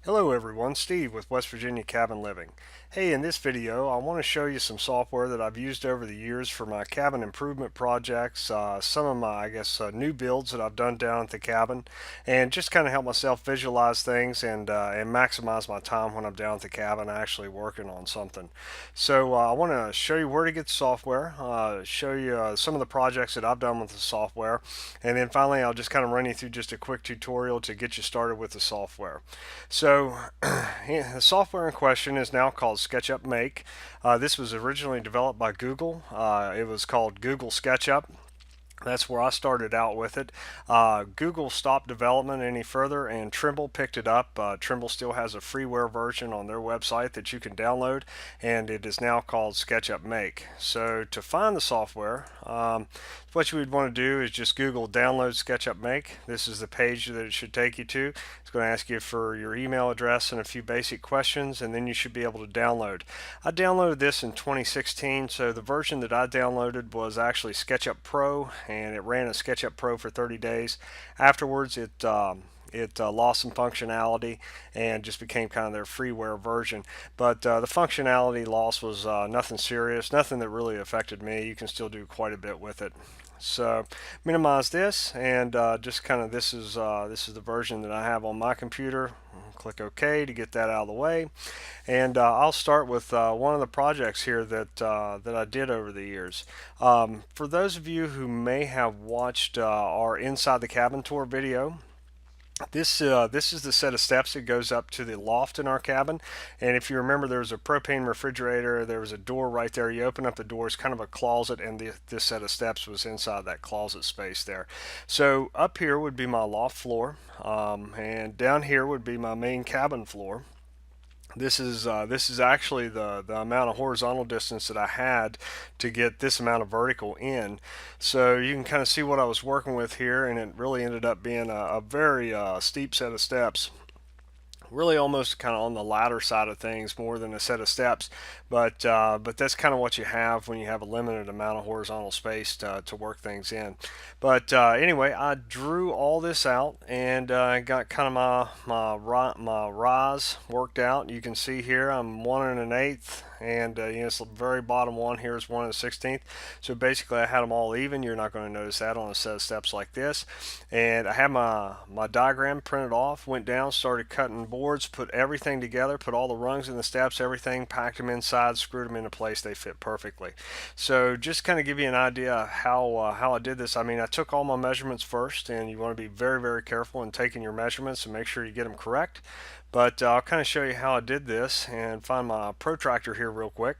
Hello everyone, Steve with West Virginia Cabin Living. Hey, in this video I want to show you some software that I've used over the years for my cabin improvement projects, some of my, new builds that I've done down at the cabin, and just kind of help myself visualize things and maximize my time when I'm down at the cabin actually working on something. So I want to show you where to get the software, show you some of the projects that I've done with the software, and then finally I'll just kind of run you through just a quick tutorial to get you started with the software. So the software in question is now called Sketchup Make. This was originally developed by Google. It was called Google Sketchup. That's where I started out with it. Google stopped development any further and Trimble picked it up. Trimble still has a freeware version on their website that you can download, and it is now called SketchUp Make. So to find the software, what you would want to do is just Google download SketchUp Make. This is the page that it should take you to. It's going to ask you for your email address and a few basic questions, and then you should be able to download. I downloaded this in 2016, so the version that I downloaded was actually SketchUp Pro, and it ran as SketchUp Pro for 30 days. Afterwards, it lost some functionality and just became kind of their freeware version. But the functionality loss was nothing serious, nothing that really affected me. You can still do quite a bit with it. So minimize this, and just kind of this is the version that I have on my computer. Click OK to get that out of the way, and I'll start with one of the projects here that I did over the years. For those of you who may have watched our Inside the Cabin tour video, this is the set of steps that goes up to the loft in our cabin. And if you remember, there was a propane refrigerator, there was a door right there. You open up the door, it's kind of a closet, and this set of steps was inside that closet space there. So up here would be my loft floor, and down here would be my main cabin floor. This is actually the amount of horizontal distance that I had to get this amount of vertical in. So you can kind of see what I was working with here, and it really ended up being a very steep set of steps, really almost kind of on the ladder side of things more than a set of steps, but that's kind of what you have when you have a limited amount of horizontal space to work things in. But anyway, I drew all this out, and got kind of my rise worked out. You can see here I'm 1 1/8, and it's the very bottom one here is 1 1/16. So basically I had them all even. You're not going to notice that on a set of steps like this. And I had my diagram printed off, went down, started cutting boards, put everything together, put all the rungs in the steps, everything, packed them inside, screwed them into place. They fit perfectly. So just kind of give you an idea how I did this. I mean, I took all my measurements first, and you want to be very, very careful in taking your measurements and make sure you get them correct. But I'll kind of show you how I did this and find my protractor here real quick.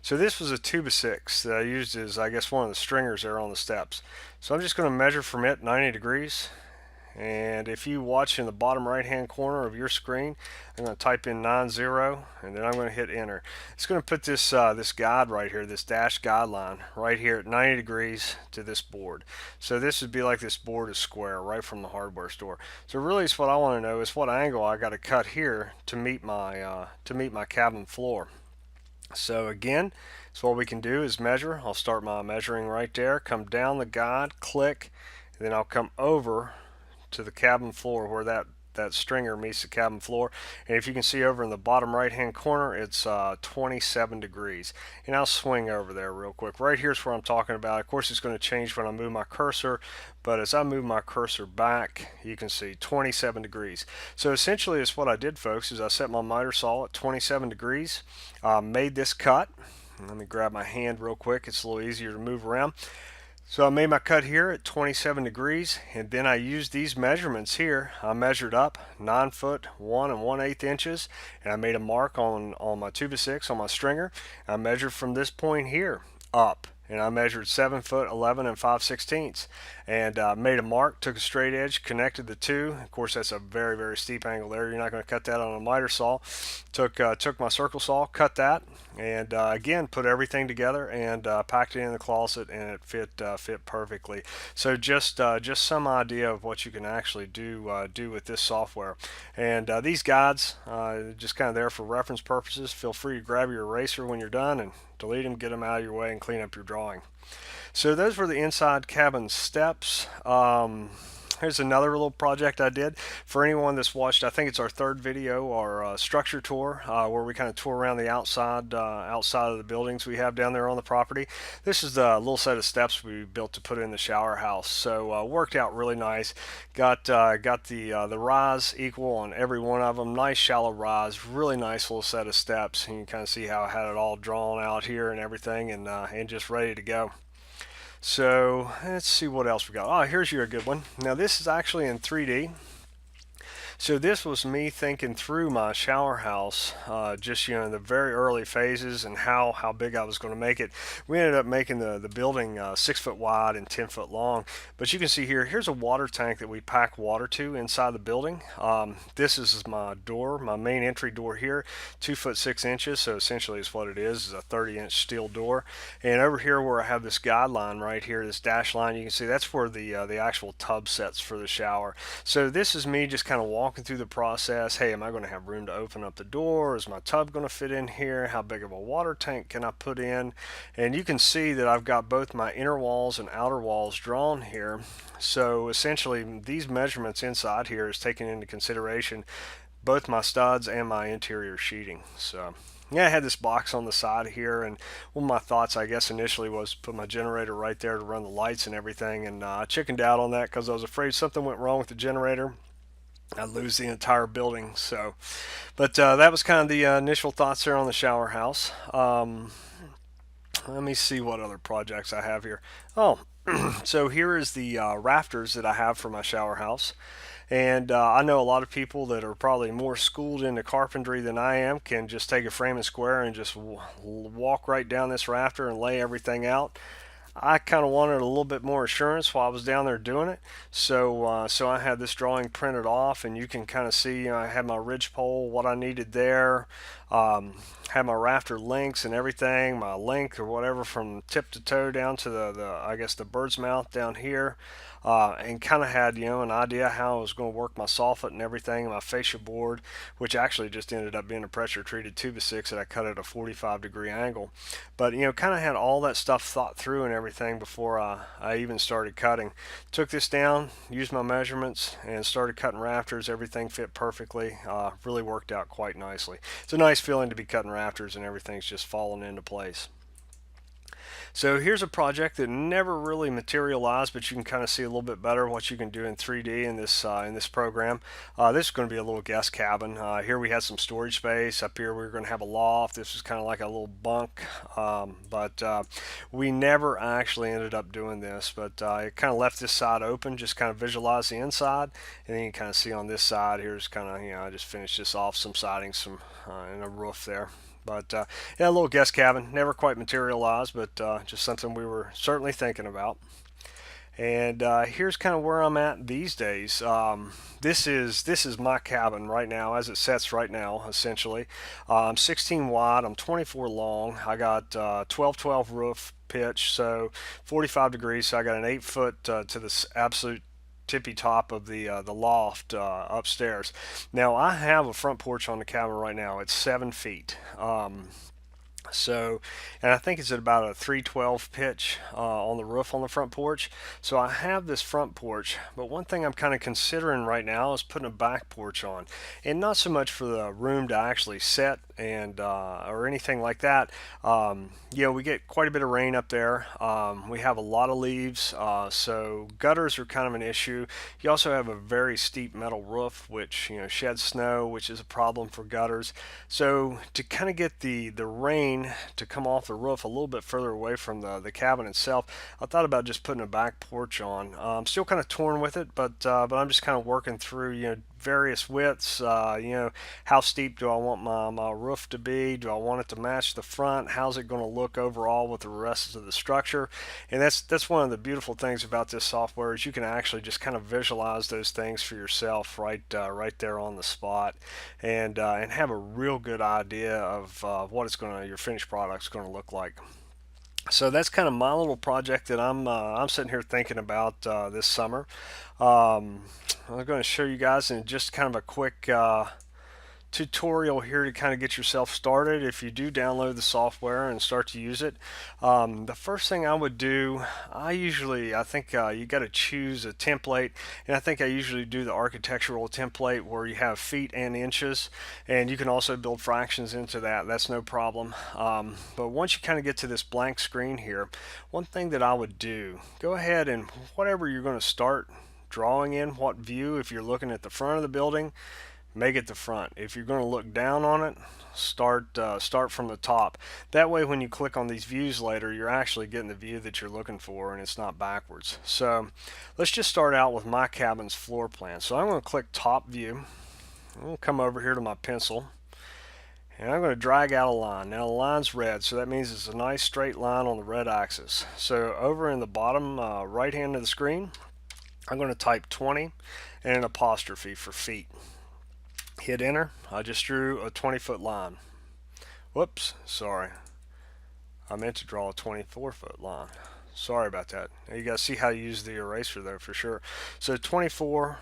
So this was a 2x6 that I used as, I guess, one of the stringers there on the steps. So I'm just going to measure from it 90 degrees. And if you watch in the bottom right hand corner of your screen, I'm going to type in 90, and then I'm going to hit enter. It's going to put this this guide right here, this dash guideline right here at 90 degrees to this board. So this would be like this board is square right from the hardware store. So really it's what I want to know is what angle I got to cut here to meet my cabin floor. So again, so what we can do is measure. I'll start my measuring right there, come down the guide, click, and then I'll come over to the cabin floor where that stringer meets the cabin floor. And if you can see over in the bottom right hand corner, it's 27 degrees. And I'll swing over there real quick. Right here's where I'm talking about. Of course, it's going to change when I move my cursor, but as I move my cursor back, you can see 27 degrees. So essentially it's what I did, folks, is I set my miter saw at 27 degrees, made this cut. Let me grab my hand real quick. It's a little easier to move around. So I made my cut here at 27 degrees, and then I used these measurements here. I measured up 9 foot 1 1/8 inches, and I made a mark on my 2x6 on my stringer. I measured from this point here up, and I measured 7 foot 11 5/16, and made a mark, took a straight edge, connected the two. Of course, that's a very, very steep angle there. You're not going to cut that on a miter saw. Took my circle saw, cut that, and again put everything together and packed it in the closet, and it fit perfectly. So just some idea of what you can actually do with this software. And these guides just kind of there for reference purposes. Feel free to grab your eraser when you're done and delete them, get them out of your way, and clean up your drawing. So those were the inside cabin steps. Here's another little project I did. For anyone that's watched, I think it's our third video, our structure tour, where we kind of tour around the outside of the buildings we have down there on the property. This is the little set of steps we built to put in the shower house. So worked out really nice. Got the rise equal on every one of them. Nice shallow rise, really nice little set of steps. And you can kind of see how I had it all drawn out here and everything, and just ready to go. So let's see what else we got. Oh, here's your good one. Now this is actually in 3D. So this was me thinking through my shower house, just in the very early phases and how big I was going to make it. We ended up making the building 6 foot wide and 10 foot long. But you can see here, here's a water tank that we pack water to inside the building. This is my door, my main entry door here, 2 foot 6 inches. So essentially is what it is a 30-inch steel door. And over here where I have this guideline right here, this dash line, you can see that's where the actual tub sets for the shower. So this is me just kind of walking through the process. Hey, am I going to have room to open up the door? Is my tub going to fit in here? How big of a water tank can I put in? And you can see that I've got both my inner walls and outer walls drawn here. So essentially these measurements inside here is taking into consideration both my studs and my interior sheeting. So yeah, I had this box on the side here, and one of my thoughts, I guess, initially was put my generator right there to run the lights and everything, and I chickened out on that because I was afraid something went wrong with the generator. I'd lose the entire building. So, but that was kind of the initial thoughts there on the shower house. Let me see what other projects I have here. Oh, so here is the rafters that I have for my shower house. And I know a lot of people that are probably more schooled into carpentry than I am can just take a frame and square and just walk right down this rafter and lay everything out. I kind of wanted a little bit more assurance while I was down there doing it. So I had this drawing printed off, and you can kind of see, I had my ridge pole, what I needed there, had my rafter lengths and everything, my length or whatever from tip to toe down to the I guess the bird's mouth down here. And kind of had an idea how I was going to work my soffit and everything, my fascia board, which actually just ended up being a pressure treated 2x6 that I cut at a 45-degree angle. But kind of had all that stuff thought through and everything before I even started cutting. Took this down, used my measurements, and started cutting rafters. Everything fit perfectly. Really worked out quite nicely. It's a nice feeling to be cutting rafters and everything's just falling into place. So here's a project that never really materialized, but you can kind of see a little bit better what you can do in 3D in this program. This is going to be a little guest cabin. Here we had some storage space. Up here we were going to have a loft. This was kind of like a little bunk, but we never actually ended up doing this. But I kind of left this side open, just kind of visualize the inside, and then you can kind of see on this side here's kind of I just finished this off, some siding, some and a roof there. But yeah, a little guest cabin, never quite materialized, but just something we were certainly thinking about. And here's kind of where I'm at these days. This is my cabin right now, as it sets right now. Essentially, I'm 16 wide, I'm 24 long. I got 12-12 roof pitch, so 45 degrees. So I got an 8 foot to this absolute tippy top of the loft upstairs. Now I have a front porch on the cabin right now. It's 7 feet. And I think it's at about a 312 pitch on the roof on the front porch. So I have this front porch, but one thing I'm kind of considering right now is putting a back porch on, and not so much for the room to actually set and or anything like that. We get quite a bit of rain up there. We have a lot of leaves, so gutters are kind of an issue. You also have a very steep metal roof, which sheds snow, which is a problem for gutters. So to kind of get the rain to come off the roof a little bit further away from the cabin itself, I thought about just putting a back porch on. I'm still kind of torn with it, but I'm just kind of working through various widths. How steep do I want my roof to be? Do I want it to match the front? How's it going to look overall with the rest of the structure? And that's one of the beautiful things about this software is you can actually just kind of visualize those things for yourself right there on the spot, and have a real good idea of what your finished product's going to look like. So that's kind of my little project that I'm sitting here thinking about this summer. I'm going to show you guys in just kind of a quick tutorial here to kind of get yourself started. If you do download the software and start to use it, the first thing I would do, I think you got to choose a template, and I think I usually do the architectural template where you have feet and inches, and you can also build fractions into that. That's no problem. But once you kind of get to this blank screen here, one thing that I would do, go ahead and whatever you're going to start drawing in, what view, if you're looking at the front of the building, make it the front. If you're going to look down on it, start from the top. That way when you click on these views later, you're actually getting the view that you're looking for and it's not backwards. So let's just start out with my cabin's floor plan. So I'm going to click top view. I'm going to come over here to my pencil and I'm going to drag out a line. Now the line's red, so that means it's a nice straight line on the red axis. So over in the bottom right hand of the screen, I'm going to type 20 and an apostrophe for feet. Hit enter. I just drew a 20-foot line. Whoops, sorry. I meant to draw a 24-foot line. Sorry about that. Now you guys see how to use the eraser there for sure. So 24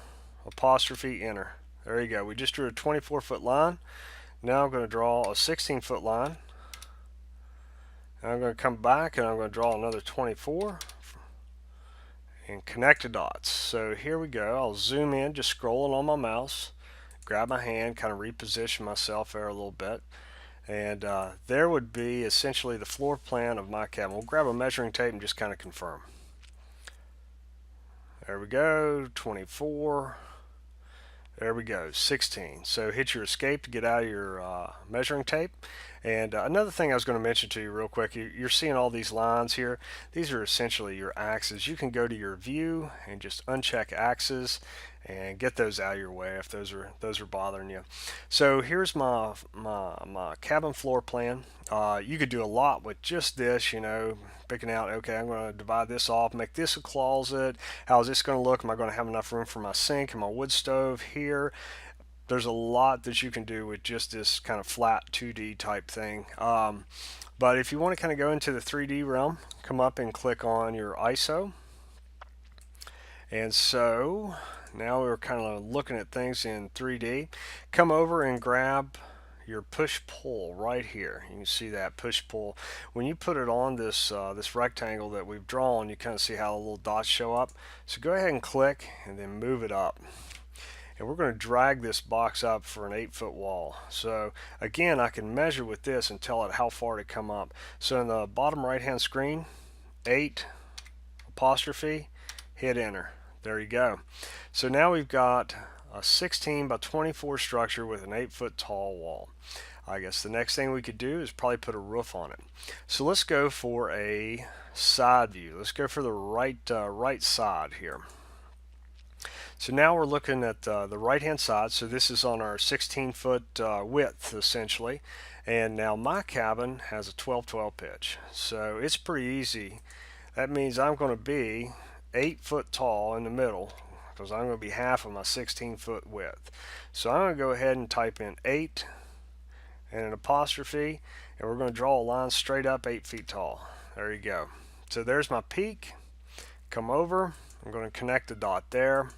apostrophe enter. There you go. We just drew a 24-foot line. Now I'm going to draw a 16-foot line. And I'm going to come back and I'm going to draw another 24 and connect the dots. So here we go. I'll zoom in, just scrolling on my mouse. Grab my hand, kind of reposition myself there a little bit, and there would be essentially the floor plan of my cabin. We'll grab a measuring tape and just kind of confirm. There we go, 24. There we go, 16. So hit your escape to get out of your measuring tape. And another thing I was going to mention to you real quick, you're seeing all these lines here. These are essentially your axes. You can go to your view and just uncheck axes and get those out of your way if those are bothering you. So here's my cabin floor plan. You could do a lot with just this, picking out, okay, I'm going to divide this off, make this a closet. How is this going to look? Am I going to have enough room for my sink and my wood stove here? There's a lot that you can do with just this kind of flat 2D type thing. But if you want to kind of go into the 3D realm, come up and click on your ISO. And so now we're kind of looking at things in 3D. Come over and grab your push-pull right here. You can see that push-pull. When you put it on this this rectangle that we've drawn, you kind of see how the little dots show up. So go ahead and click and then move it up. And we're going to drag this box up for an 8-foot wall. So again, I can measure with this and tell it how far to come up. So in the bottom right hand screen, 8 apostrophe, hit enter. There you go. So now we've got a 16 by 24 structure with an 8-foot tall wall. I guess the next thing we could do is probably put a roof on it. So let's go for a side view. Let's go for the right side here. So now we're looking at the right hand side. So this is on our 16-foot width essentially, and now my cabin has a 12-12 pitch, so it's pretty easy. That means I'm going to be 8 foot tall in the middle because I'm going to be half of my 16-foot width. So I'm going to go ahead and type in 8 and an apostrophe, and we're going to draw a line straight up 8 feet tall. There you go. So there's my peak. Come over, I'm going to connect a dot there,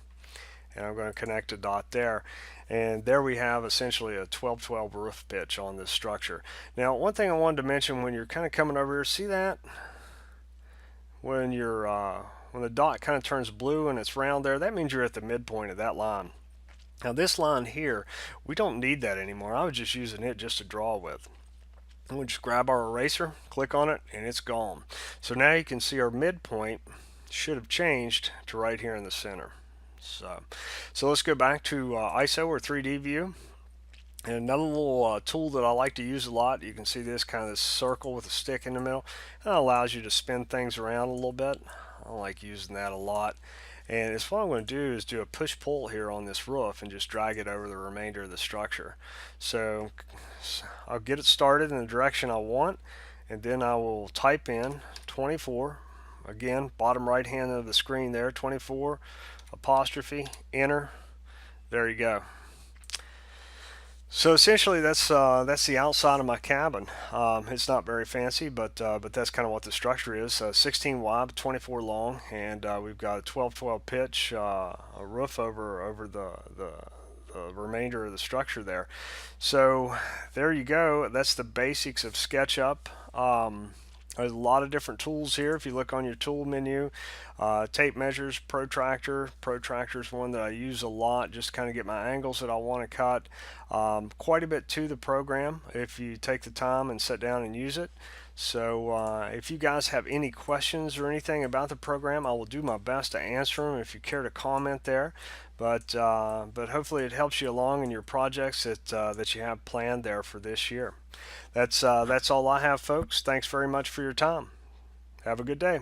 and I'm going to connect a dot there, and there we have essentially a 12-12 roof pitch on this structure. Now one thing I wanted to mention, when you're kind of coming over here, see that when the dot kind of turns blue and it's round there, that means you're at the midpoint of that line. Now this line here, we don't need that anymore. I was just using it just to draw with. And we'll just grab our eraser, click on it, and it's gone. So now you can see our midpoint should have changed to right here in the center. So let's go back to ISO or 3D view. And another little tool that I like to use a lot, you can see this kind of this circle with a stick in the middle. That allows you to spin things around a little bit. I like using that a lot. And it's what I'm going to do is do a push-pull here on this roof and just drag it over the remainder of the structure. So I'll get it started in the direction I want, and then I will type in 24. Again, bottom right hand of the screen there, 24 apostrophe, enter. There you go. So essentially that's the outside of my cabin. It's not very fancy, but that's kind of what the structure is. 16 wide, 24 long, and we've got a 12-12 pitch, a roof over the the remainder of the structure there. So there you go. That's the basics of SketchUp. There's a lot of different tools here. If you look on your tool menu, tape measures, protractor. Protractor is one that I use a lot, just kind of get my angles that I want to cut. Quite a bit to the program if you take the time and sit down and use it. So if you guys have any questions or anything about the program, I will do my best to answer them if you care to comment there. But hopefully it helps you along in your projects that you have planned there for this year. That's all I have, folks. Thanks very much for your time. Have a good day.